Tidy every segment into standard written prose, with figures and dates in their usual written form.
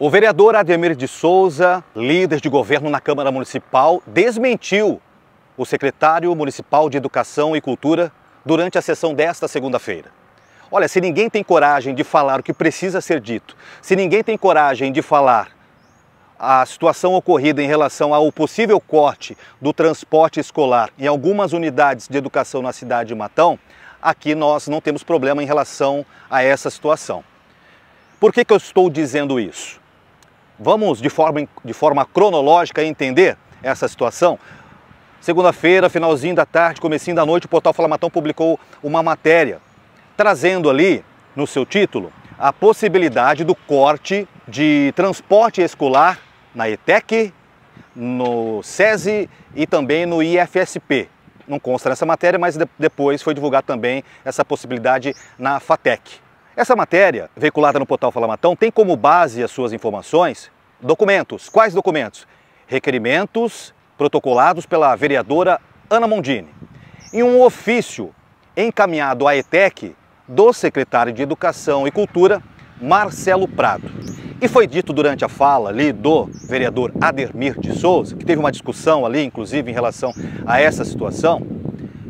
O vereador Ademir de Souza, líder de governo na Câmara Municipal, desmentiu o secretário municipal de Educação e Cultura durante a sessão desta segunda-feira. Olha, se ninguém tem coragem de falar o que precisa ser dito, se ninguém tem coragem de falar a situação ocorrida em relação ao possível corte do transporte escolar em algumas unidades de educação na cidade de Matão, aqui nós não temos problema em relação a essa situação. Por que eu estou dizendo isso? Vamos de forma cronológica entender essa situação. Segunda-feira, finalzinho da tarde, comecinho da noite, o portal Fala Matão publicou uma matéria trazendo ali, no seu título, a possibilidade do corte de transporte escolar na ETEC, no SESI e também no IFSP. Não consta nessa matéria, mas depois foi divulgada também essa possibilidade na FATEC. Essa matéria, veiculada no portal Fala Matão, tem como base as suas informações documentos. Quais documentos? Requerimentos protocolados pela vereadora Ana Mondini e um ofício encaminhado à ETEC do secretário de Educação e Cultura, Marcelo Prado. E foi dito durante a fala ali do vereador Ademir de Souza, que teve uma discussão ali, inclusive, em relação a essa situação,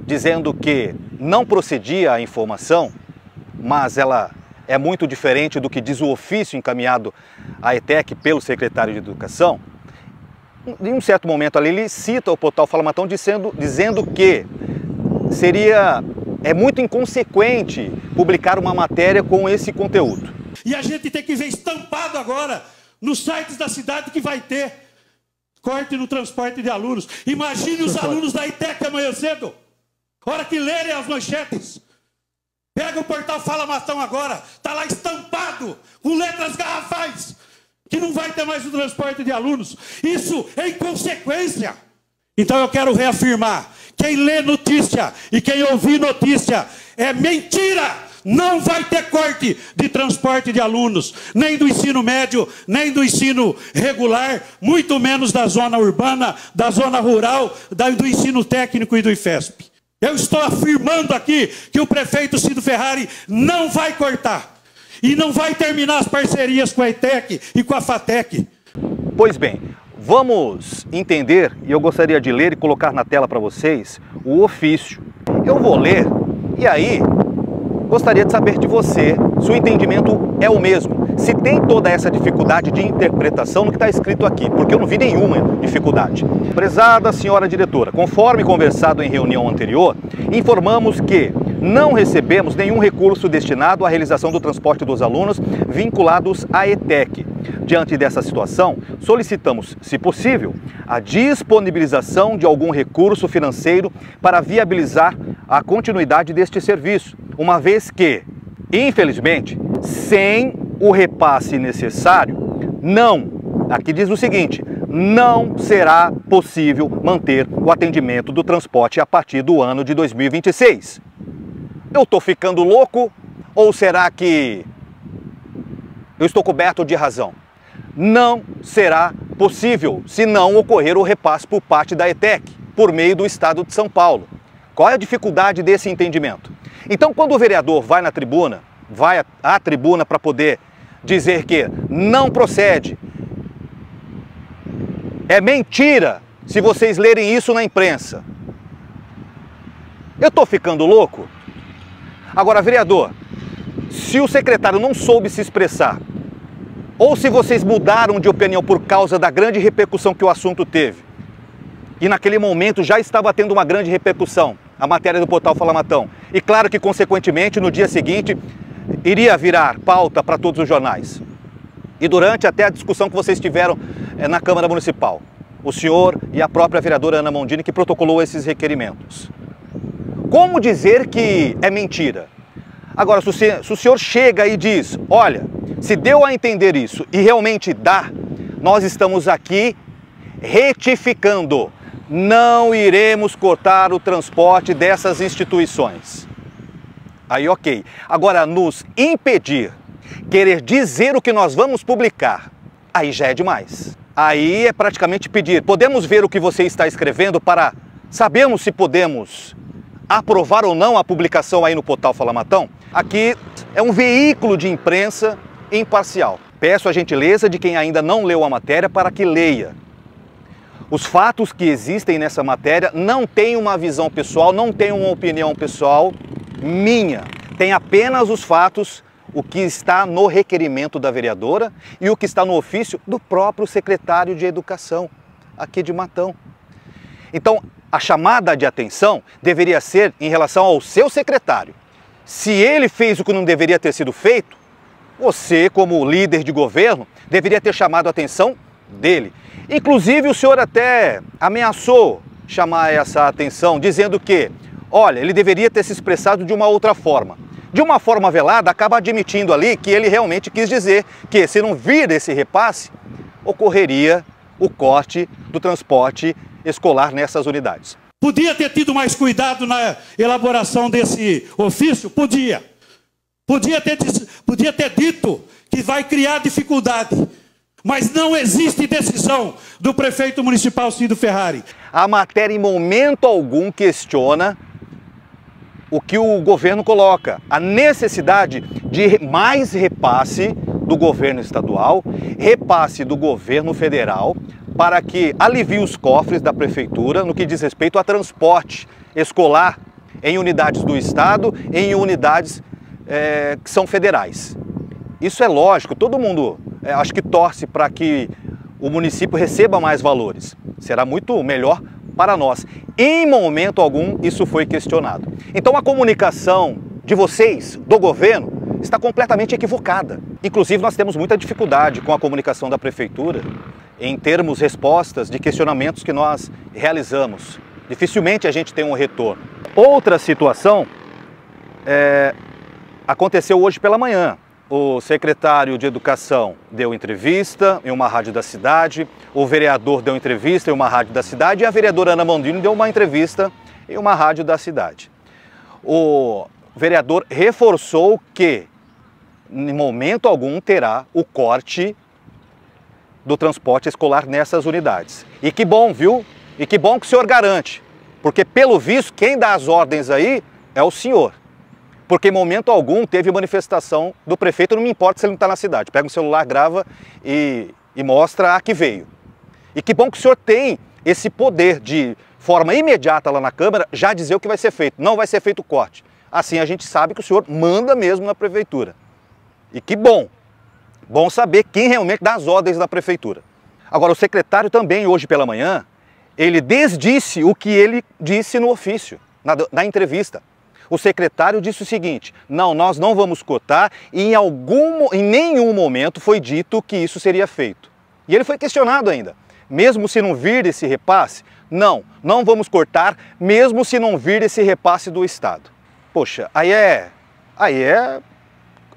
dizendo que não procedia a informação, mas ela é muito diferente do que diz o ofício encaminhado à ETEC pelo secretário de Educação. Em um certo momento ali, ele cita o portal Fala Matão dizendo que é muito inconsequente publicar uma matéria com esse conteúdo. E a gente tem que ver estampado agora nos sites da cidade que vai ter corte no transporte de alunos. Imagine os alunos da ETEC amanhã cedo, hora que lerem as manchetes. Pega o portal Fala Matão agora, está lá estampado, com letras garrafais, que não vai ter mais o transporte de alunos. Isso é inconsequência. Então eu quero reafirmar, quem lê notícia e quem ouvir notícia é mentira. Não vai ter corte de transporte de alunos, nem do ensino médio, nem do ensino regular, muito menos da zona urbana, da zona rural, do ensino técnico e do IFESP. Eu estou afirmando aqui que o prefeito Cido Ferrari não vai cortar e não vai terminar as parcerias com a ETEC e com a FATEC. Pois bem, vamos entender, e eu gostaria de ler e colocar na tela para vocês o ofício. Eu vou ler e aí gostaria de saber de você se o entendimento é o mesmo, se tem toda essa dificuldade de interpretação no que está escrito aqui, porque eu não vi nenhuma dificuldade. Prezada senhora diretora, conforme conversado em reunião anterior, informamos que não recebemos nenhum recurso destinado à realização do transporte dos alunos vinculados à ETEC. Diante dessa situação, solicitamos, se possível, a disponibilização de algum recurso financeiro para viabilizar a continuidade deste serviço, uma vez que, infelizmente, sem o repasse necessário, aqui diz o seguinte, não será possível manter o atendimento do transporte a partir do ano de 2026. Eu estou ficando louco ou será que eu estou coberto de razão? Não será possível se não ocorrer o repasse por parte da ETEC, por meio do Estado de São Paulo. Qual é a dificuldade desse entendimento? Então, quando o vereador vai à tribuna para poder dizer que não procede, é mentira se vocês lerem isso na imprensa. Eu estou ficando louco? Agora, vereador, se o secretário não soube se expressar, ou se vocês mudaram de opinião por causa da grande repercussão que o assunto teve, e naquele momento já estava tendo uma grande repercussão, a matéria do portal Fala Matão, e claro que, consequentemente, no dia seguinte, iria virar pauta para todos os jornais. E durante até a discussão que vocês tiveram na Câmara Municipal, o senhor e a própria vereadora Ana Mondini que protocolou esses requerimentos. Como dizer que é mentira? Agora, se o senhor chega e diz, olha, se deu a entender isso e realmente dá, nós estamos aqui retificando. Não iremos cortar o transporte dessas instituições. Aí, ok. Agora, nos impedir, querer dizer o que nós vamos publicar, aí já é demais. Aí é praticamente pedir, podemos ver o que você está escrevendo para sabermos se podemos aprovar ou não a publicação aí no portal Fala Matão? Aqui é um veículo de imprensa imparcial. Peço a gentileza de quem ainda não leu a matéria para que leia. Os fatos que existem nessa matéria não têm uma visão pessoal, não têm uma opinião pessoal minha. Tem apenas os fatos, o que está no requerimento da vereadora e o que está no ofício do próprio secretário de Educação, aqui de Matão. Então, a chamada de atenção deveria ser em relação ao seu secretário. Se ele fez o que não deveria ter sido feito, você, como líder de governo, deveria ter chamado a atenção dele. Inclusive, o senhor até ameaçou chamar essa atenção, dizendo que, olha, ele deveria ter se expressado de uma outra forma. De uma forma velada, acaba admitindo ali que ele realmente quis dizer que, se não vir esse repasse, ocorreria o corte do transporte escolar nessas unidades. Podia ter tido mais cuidado na elaboração desse ofício? Podia. Podia ter dito que vai criar dificuldade. Mas não existe decisão do prefeito municipal Cido Ferrari. A matéria em momento algum questiona o que o governo coloca. A necessidade de mais repasse do governo estadual, repasse do governo federal, para que alivie os cofres da prefeitura no que diz respeito a transporte escolar em unidades do estado, em unidades que são federais. Isso é lógico, todo mundo acho que torce para que o município receba mais valores. Será muito melhor para nós. Em momento algum isso foi questionado. Então a comunicação de vocês, do governo, está completamente equivocada. Inclusive nós temos muita dificuldade com a comunicação da prefeitura em termos respostas de questionamentos que nós realizamos. Dificilmente a gente tem um retorno. Outra situação aconteceu hoje pela manhã. O secretário de Educação deu entrevista em uma rádio da cidade, o vereador deu entrevista em uma rádio da cidade e a vereadora Ana Mondino deu uma entrevista em uma rádio da cidade. O vereador reforçou que, em momento algum, terá o corte do transporte escolar nessas unidades. E que bom, viu? E que bom que o senhor garante, porque pelo visto quem dá as ordens aí é o senhor. Porque em momento algum teve manifestação do prefeito, não me importa se ele não está na cidade. Pega o celular, grava e mostra a que veio. E que bom que o senhor tem esse poder de forma imediata lá na Câmara já dizer o que vai ser feito. Não vai ser feito o corte. Assim a gente sabe que o senhor manda mesmo na prefeitura. E que bom. Bom saber quem realmente dá as ordens da prefeitura. Agora, o secretário também, hoje pela manhã, ele desdisse o que ele disse no ofício, na entrevista. O secretário disse o seguinte: não, nós não vamos cotar e em nenhum momento foi dito que isso seria feito. E ele foi questionado ainda. Mesmo se não vir esse repasse, não vamos cortar, mesmo se não vir esse repasse do Estado. Poxa, aí é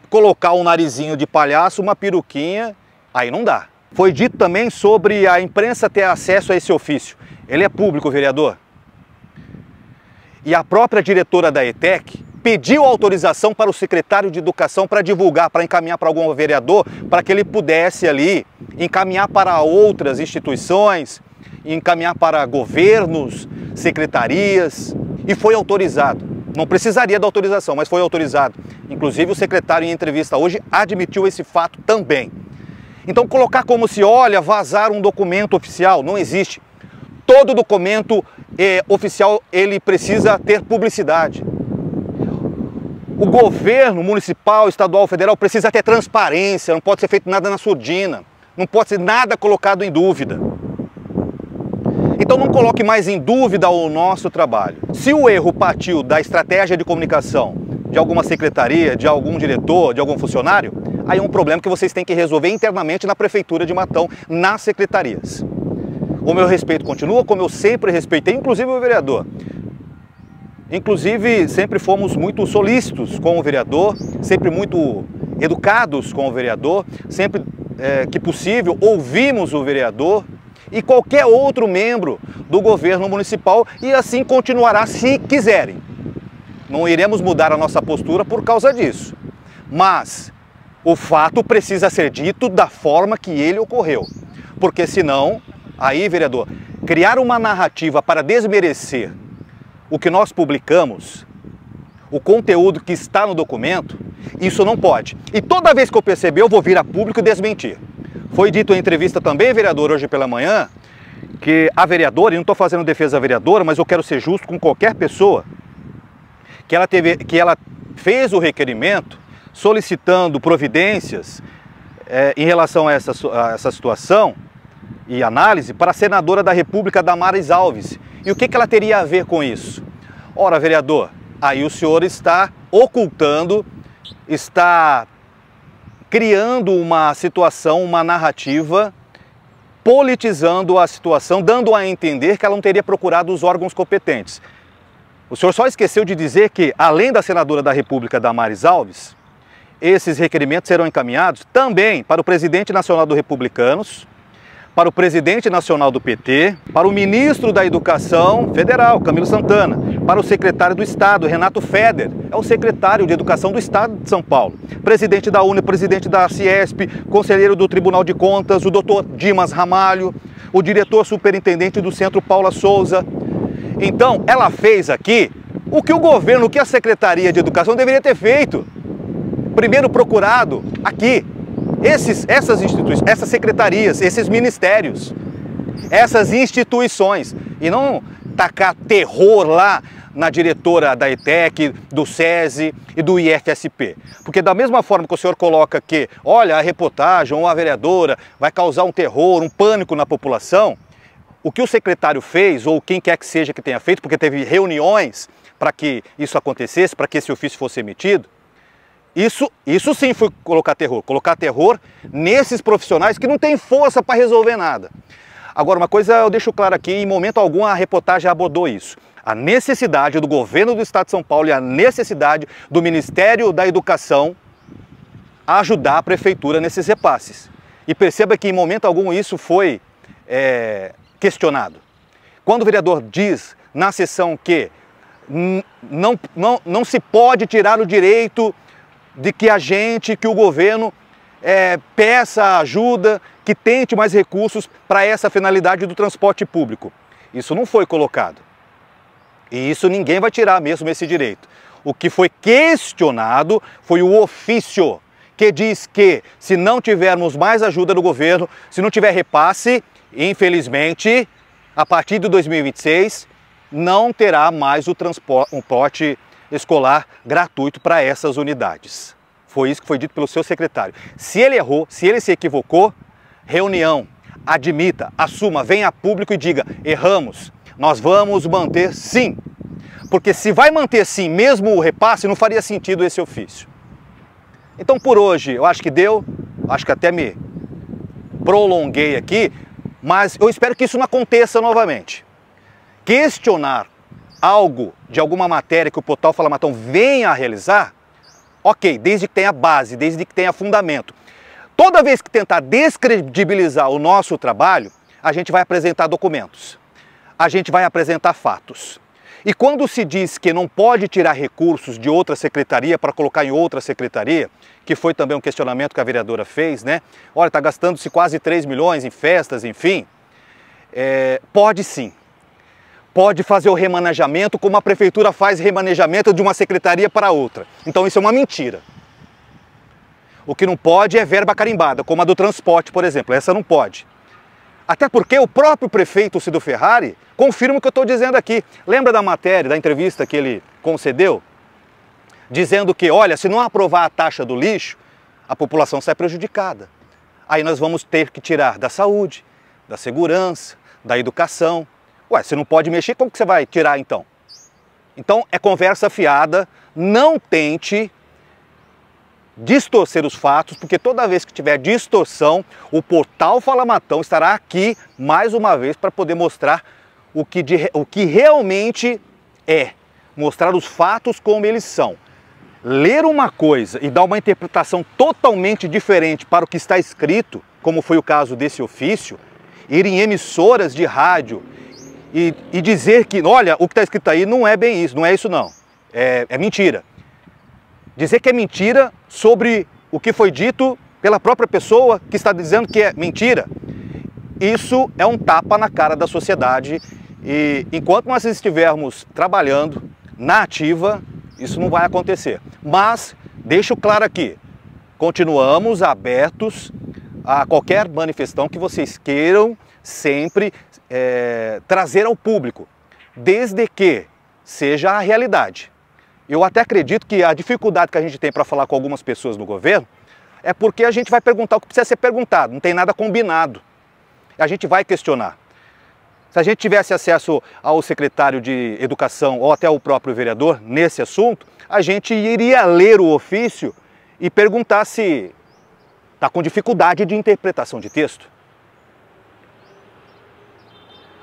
colocar um narizinho de palhaço, uma peruquinha, aí não dá. Foi dito também sobre a imprensa ter acesso a esse ofício. Ele é público, vereador. E a própria diretora da ETEC pediu autorização para o secretário de Educação para divulgar, para encaminhar para algum vereador, para que ele pudesse ali encaminhar para outras instituições, encaminhar para governos, secretarias, e foi autorizado. Não precisaria da autorização, mas foi autorizado. Inclusive o secretário em entrevista hoje admitiu esse fato também. Então colocar como se, olha, vazar um documento oficial, não existe. Todo documento oficial, ele precisa ter publicidade. O governo municipal, estadual, federal precisa ter transparência, não pode ser feito nada na surdina, não pode ser nada colocado em dúvida. Então não coloque mais em dúvida o nosso trabalho. Se o erro partiu da estratégia de comunicação de alguma secretaria, de algum diretor, de algum funcionário, aí é um problema que vocês têm que resolver internamente na Prefeitura de Matão, nas secretarias. O meu respeito continua, como eu sempre respeitei, inclusive o vereador. Inclusive, sempre fomos muito solícitos com o vereador, sempre muito educados com o vereador, sempre que possível ouvimos o vereador e qualquer outro membro do governo municipal, e assim continuará se quiserem. Não iremos mudar a nossa postura por causa disso. Mas o fato precisa ser dito da forma que ele ocorreu, porque senão, aí, vereador, criar uma narrativa para desmerecer o que nós publicamos, o conteúdo que está no documento, isso não pode. E toda vez que eu perceber, eu vou vir a público e desmentir. Foi dito em entrevista também, vereador, hoje pela manhã, que a vereadora, e não estou fazendo defesa da vereadora, mas eu quero ser justo com qualquer pessoa, que ela fez o requerimento solicitando providências em relação a essa situação e análise para a senadora da República, Damares Alves. E o que ela teria a ver com isso? Ora, vereador, aí o senhor está ocultando, está criando uma situação, uma narrativa, politizando a situação, dando a entender que ela não teria procurado os órgãos competentes. O senhor só esqueceu de dizer que, além da senadora da República, Damares Alves, esses requerimentos serão encaminhados também para o presidente nacional do Republicanos, para o presidente nacional do PT, para o ministro da Educação Federal, Camilo Santana, para o secretário do Estado, Renato Feder, é o secretário de Educação do Estado de São Paulo, presidente da UNE, presidente da Ciesp, conselheiro do Tribunal de Contas, o doutor Dimas Ramalho, o diretor superintendente do Centro Paula Souza. Então, ela fez aqui o que o governo, o que a Secretaria de Educação deveria ter feito. Primeiro procurado aqui, essas instituições, essas secretarias, esses ministérios, essas instituições, e não tacar terror lá na diretora da ETEC, do SESI e do IFSP. Porque da mesma forma que o senhor coloca que, olha, a reportagem ou a vereadora vai causar um terror, um pânico na população, o que o secretário fez, ou quem quer que seja que tenha feito, porque teve reuniões para que isso acontecesse, para que esse ofício fosse emitido, isso sim foi colocar terror nesses profissionais que não têm força para resolver nada. Agora, uma coisa eu deixo claro aqui, em momento algum a reportagem abordou isso. A necessidade do governo do Estado de São Paulo e a necessidade do Ministério da Educação ajudar a prefeitura nesses repasses. E perceba que em momento algum isso foi questionado. Quando o vereador diz na sessão que não se pode tirar o direito de que o governo peça ajuda, que tente mais recursos para essa finalidade do transporte público. Isso não foi colocado. E isso ninguém vai tirar mesmo esse direito. O que foi questionado foi o ofício, que diz que se não tivermos mais ajuda do governo, se não tiver repasse, infelizmente, a partir de 2026, não terá mais o transporte escolar gratuito para essas unidades. Foi isso que foi dito pelo seu secretário. Se ele errou, se ele se equivocou, reunião, admita, assuma, venha a público e diga, erramos, nós vamos manter sim. Porque se vai manter sim, mesmo o repasse, não faria sentido esse ofício. Então por hoje, eu acho que deu, acho que até me prolonguei aqui, mas eu espero que isso não aconteça novamente. Questionar algo de alguma matéria que o portal Fala Matão venha a realizar, ok, desde que tenha base, desde que tenha fundamento. Toda vez que tentar descredibilizar o nosso trabalho, a gente vai apresentar documentos, a gente vai apresentar fatos. E quando se diz que não pode tirar recursos de outra secretaria para colocar em outra secretaria, que foi também um questionamento que a vereadora fez, né? Olha, está gastando-se quase 3 milhões em festas, enfim. Pode sim. Pode fazer o remanejamento como a prefeitura faz remanejamento de uma secretaria para outra. Então isso é uma mentira. O que não pode é verba carimbada, como a do transporte, por exemplo. Essa não pode. Até porque o próprio prefeito Cido Ferrari confirma o que eu estou dizendo aqui. Lembra da matéria, da entrevista que ele concedeu? Dizendo que, olha, se não aprovar a taxa do lixo, a população sai prejudicada. Aí nós vamos ter que tirar da saúde, da segurança, da educação. Ué, você não pode mexer, como que você vai tirar então? Então é conversa fiada, não tente distorcer os fatos, porque toda vez que tiver distorção, o portal Fala Matão estará aqui mais uma vez para poder mostrar o que realmente é, mostrar os fatos como eles são. Ler uma coisa e dar uma interpretação totalmente diferente para o que está escrito, como foi o caso desse ofício, ir em emissoras de rádio e dizer que, olha, o que está escrito aí não é bem isso, não é isso não, é mentira. Dizer que é mentira sobre o que foi dito pela própria pessoa que está dizendo que é mentira, isso é um tapa na cara da sociedade. E enquanto nós estivermos trabalhando na ativa, isso não vai acontecer. Mas, deixo claro aqui, continuamos abertos a qualquer manifestação que vocês queiram sempre trazer ao público, desde que seja a realidade. Eu até acredito que a dificuldade que a gente tem para falar com algumas pessoas no governo é porque a gente vai perguntar o que precisa ser perguntado, não tem nada combinado. A gente vai questionar. Se a gente tivesse acesso ao secretário de Educação ou até ao próprio vereador nesse assunto, a gente iria ler o ofício e perguntar se está com dificuldade de interpretação de texto.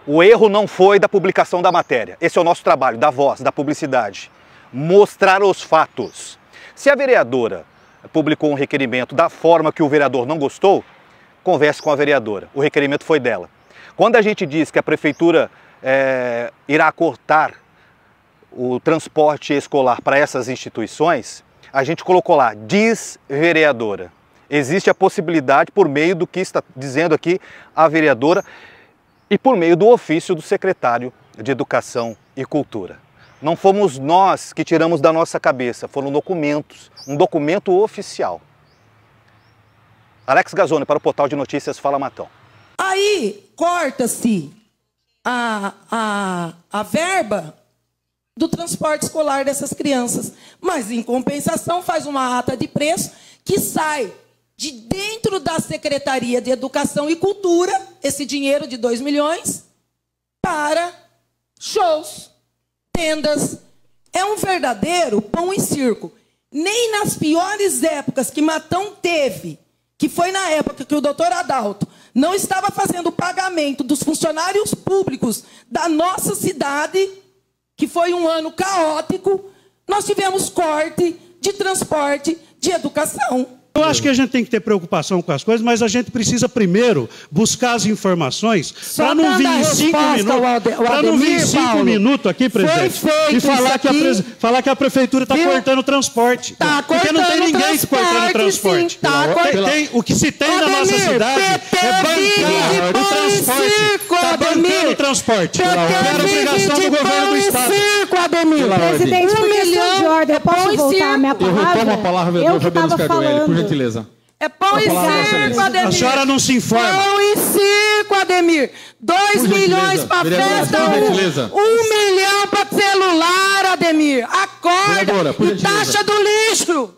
O erro não foi da publicação da matéria. Esse é o nosso trabalho, da voz, da publicidade. Mostrar os fatos. Se a vereadora publicou um requerimento da forma que o vereador não gostou, converse com a vereadora. O requerimento foi dela. Quando a gente diz que a prefeitura irá cortar o transporte escolar para essas instituições, a gente colocou lá, diz vereadora. Existe a possibilidade, por meio do que está dizendo aqui a vereadora e por meio do ofício do secretário de Educação e Cultura. Não fomos nós que tiramos da nossa cabeça, foram documentos, um documento oficial. Alex Gazzoni para o portal de notícias Fala Matão. Aí corta-se a verba do transporte escolar dessas crianças, mas em compensação faz uma ata de preço que sai de dentro da Secretaria de Educação e Cultura, esse dinheiro de 2 milhões, para shows, tendas. É um verdadeiro pão e circo. Nem nas piores épocas que Matão teve, que foi na época que o doutor Adalto não estava fazendo o pagamento dos funcionários públicos da nossa cidade, que foi um ano caótico, nós tivemos corte de transporte, de educação. Eu acho que a gente tem que ter preocupação com as coisas, mas a gente precisa primeiro buscar as informações para não vir em 5 minutos. Para não vir em 5 minutos aqui, presidente, e falar que a prefeitura está cortando o transporte. Porque não tem ninguém cortando o transporte. O que se tem na nossa cidade é bancar o transporte. Está bancando o transporte. Era obrigação do governo do estado. Presidente, por questão de ordem, eu posso voltar a minha palavra? Eu retomo a palavra, vereador Fabiano Scardoelli, por gentileza. É pão e circo, Ademir. A senhora não se informa. Pão e circo, Ademir. 2 milhões para festa, 1 milhão para celular, Ademir. Acorda. E taxa do lixo.